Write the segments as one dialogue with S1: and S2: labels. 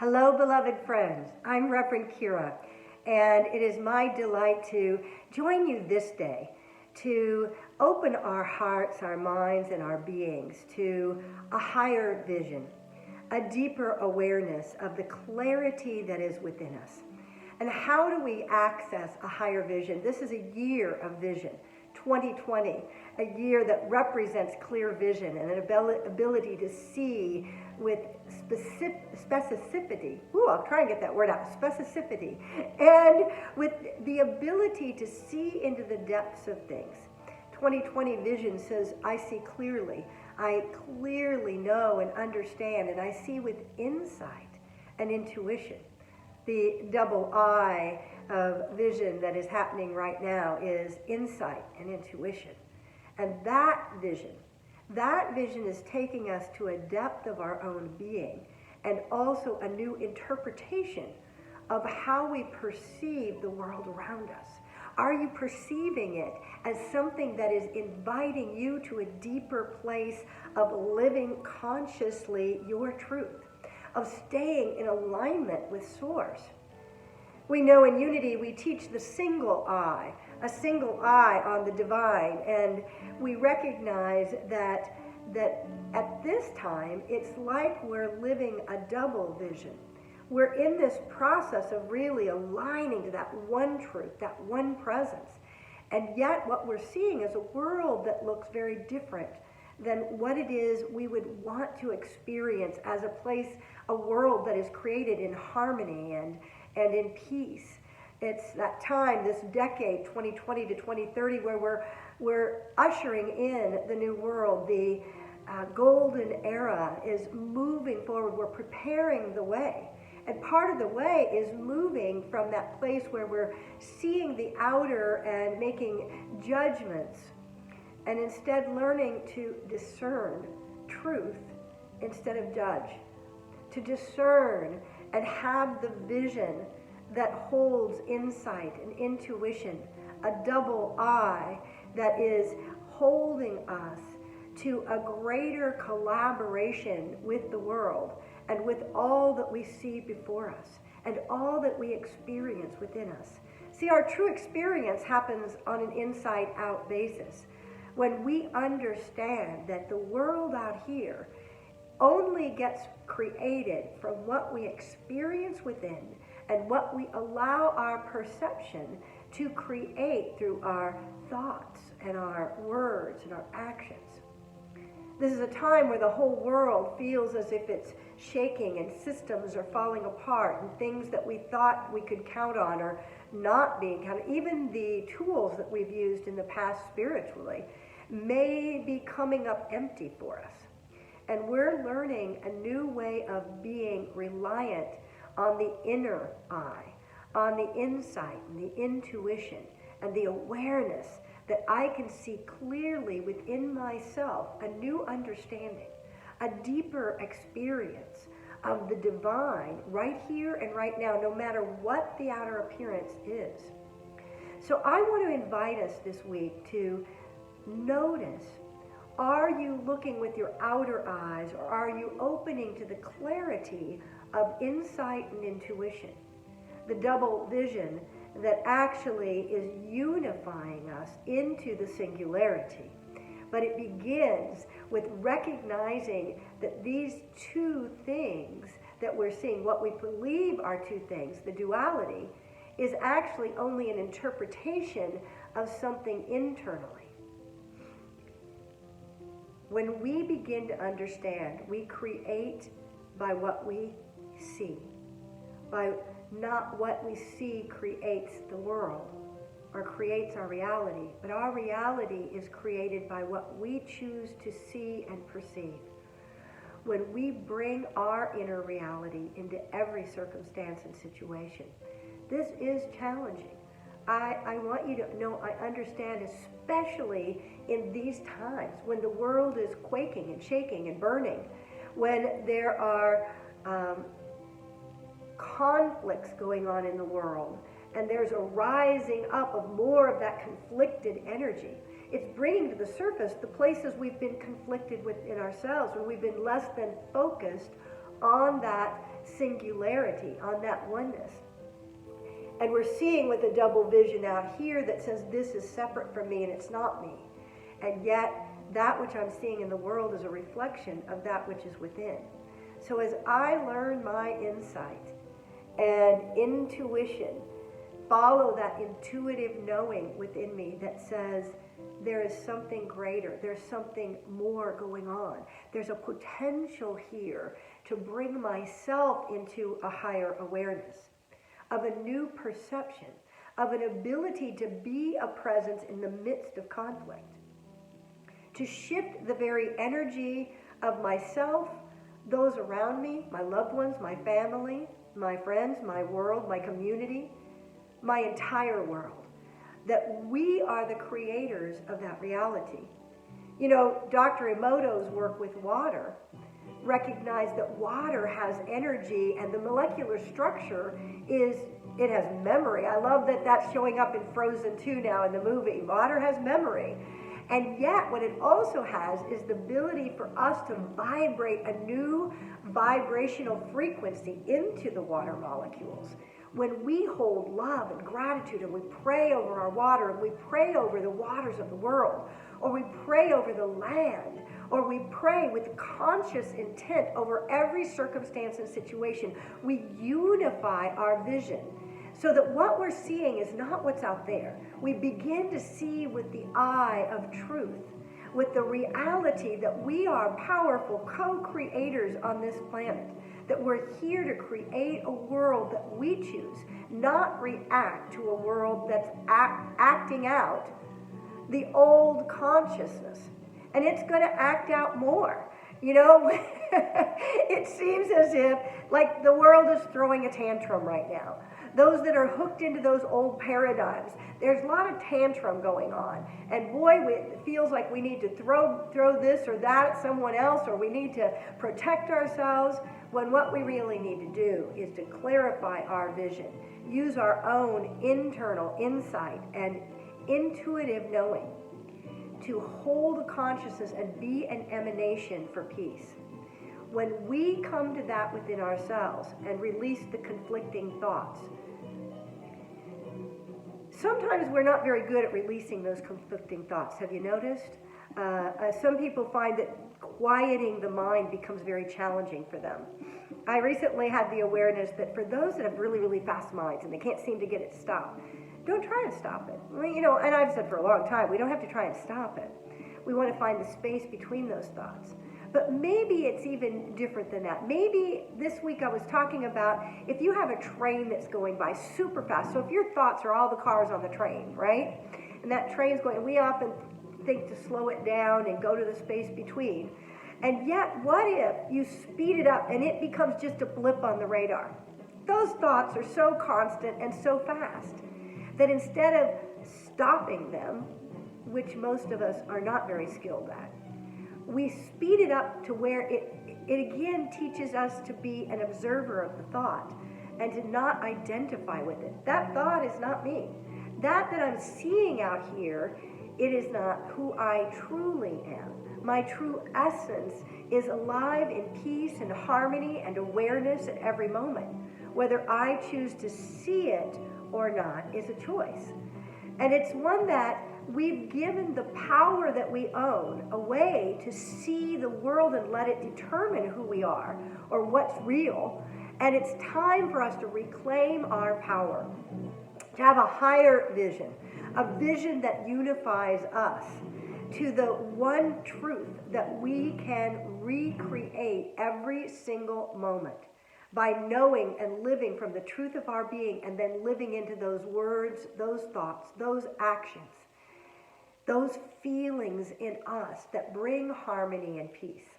S1: Hello, beloved friends. I'm Reverend Kira, and it is my delight to join you this day to open our hearts, our minds, and our beings to a higher vision, a deeper awareness of the clarity that is within us. And how do we access a higher vision? This is a year of vision, 2020, a year that represents clear vision and an ability to see with specificity. I'll try and get that word out. Specificity. And with the ability to see into the depths of things. 2020 vision says, I see clearly. I clearly know and understand, and I see with insight and intuition. The double I of vision that is happening right now is insight and intuition. And that vision is taking us to a depth of our own being and also a new interpretation of how we perceive the world around us. Are you perceiving it as something that is inviting you to a deeper place of living consciously your truth, of staying in alignment with Source? We know in Unity we teach the single eye, a single eye on the divine, and we recognize that at this time it's like we're living a double vision. We're in this process of really aligning to that one truth, that one presence, and yet what we're seeing is a world that looks very different than what it is we would want to experience as a place, a world that is created in harmony and in peace. It's that time, this decade, 2020 to 2030, where we're ushering in the new world. The golden era is moving forward. We're preparing the way. And part of the way is moving from that place where we're seeing the outer and making judgments, and instead learning to discern truth instead of judge. To discern and have the vision that holds insight and intuition, a double I that is holding us to a greater collaboration with the world and with all that we see before us and all that we experience within us. See, our true experience happens on an inside-out basis. When we understand that the world out here only gets created from what we experience within and what we allow our perception to create through our thoughts and our words and our actions. This is a time where the whole world feels as if it's shaking and systems are falling apart and things that we thought we could count on are not being counted. Even the tools that we've used in the past spiritually may be coming up empty for us. And we're learning a new way of being reliant on the inner eye, on the insight and the intuition and the awareness that I can see clearly within myself a new understanding, a deeper experience of the divine right here and right now, no matter what the outer appearance is. So I want to invite us this week to notice, are you looking with your outer eyes, or are you opening to the clarity of insight and intuition? The double vision that actually is unifying us into the singularity. But it begins with recognizing that these two things that we're seeing, what we believe are two things, the duality, is actually only an interpretation of something internally. When we begin to understand, we create by what we see. By not what we see creates the world or creates our reality, but our reality is created by what we choose to see and perceive. When we bring our inner reality into every circumstance and situation, this is challenging. I want you to know, I understand, especially in these times when the world is quaking and shaking and burning, when there are conflicts going on in the world, and there's a rising up of more of that conflicted energy. It's bringing to the surface the places we've been conflicted with in ourselves, where we've been less than focused on that singularity, on that oneness. And we're seeing with a double vision out here that says this is separate from me and it's not me. And yet, that which I'm seeing in the world is a reflection of that which is within. So as I learn my insight and intuition, follow that intuitive knowing within me that says there is something greater, there's something more going on. There's a potential here to bring myself into a higher awareness, of a new perception, of an ability to be a presence in the midst of conflict, to shift the very energy of myself, those around me, my loved ones, my family, my friends, my world, my community, my entire world, that we are the creators of that reality. You know, Dr. Emoto's work with water recognized that water has energy, and the molecular structure it has memory. I love that that's showing up in Frozen 2 now in the movie. Water has memory. And yet what it also has is the ability for us to vibrate a new vibrational frequency into the water molecules. When we hold love and gratitude and we pray over our water and we pray over the waters of the world, or we pray over the land, or we pray with conscious intent over every circumstance and situation, we unify our vision so that what we're seeing is not what's out there. We begin to see with the eye of truth, with the reality that we are powerful co-creators on this planet, that we're here to create a world that we choose, not react to a world that's acting out the old consciousness. And it's going to act out more. You know, it seems as if like the world is throwing a tantrum right now. Those that are hooked into those old paradigms, there's a lot of tantrum going on. And boy, it feels like we need to throw this or that at someone else, or we need to protect ourselves, when what we really need to do is to clarify our vision, use our own internal insight and intuitive knowing to hold consciousness and be an emanation for peace. When we come to that within ourselves and release the conflicting thoughts, sometimes we're not very good at releasing those conflicting thoughts. Have you noticed? Some people find that quieting the mind becomes very challenging for them. I recently had the awareness that for those that have really, really fast minds and they can't seem to get it stopped, don't try and stop it. Well, you know, and I've said for a long time, we don't have to try and stop it. We want to find the space between those thoughts. But maybe it's even different than that. Maybe this week I was talking about if you have a train that's going by super fast. So if your thoughts are all the cars on the train, right? And that train's going, we often think to slow it down and go to the space between. And yet, what if you speed it up and it becomes just a blip on the radar? Those thoughts are so constant and so fast that instead of stopping them, which most of us are not very skilled at, we speed it up to where it again teaches us to be an observer of the thought and to not identify with it. That thought is not me. That I'm seeing out here, it is not who I truly am. My true essence is alive in peace and harmony and awareness at every moment. Whether I choose to see it or not is a choice. And it's one that we've given the power that we own away to see the world and let it determine who we are or what's real. And it's time for us to reclaim our power, to have a higher vision, a vision that unifies us to the one truth that we can recreate every single moment by knowing and living from the truth of our being and then living into those words, those thoughts, those actions, those feelings in us that bring harmony and peace.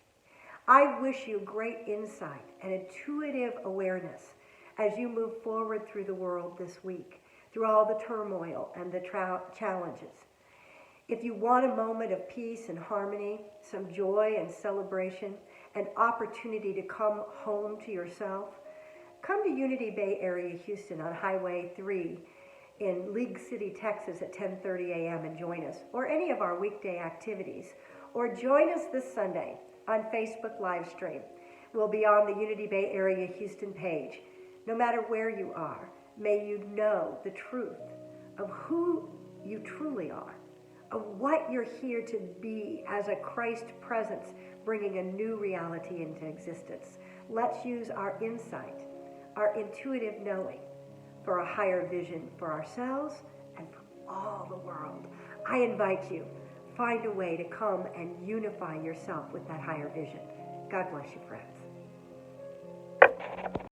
S1: I wish you great insight and intuitive awareness as you move forward through the world this week, through all the turmoil and the challenges. If you want a moment of peace and harmony, some joy and celebration, an opportunity to come home to yourself, come to Unity Bay Area, Houston on Highway 3 in League City, Texas at 10:30 a.m. and join us, or any of our weekday activities. Or join us this Sunday on Facebook live stream. will be on the Unity Bay Area Houston page. No matter where you are, may you know the truth of who you truly are, of what you're here to be as a Christ presence, bringing a new reality into existence. Let's use our insight, our intuitive knowing, for a higher vision for ourselves and for all the world. I invite you, find a way to come and unify yourself with that higher vision. God bless you, friends.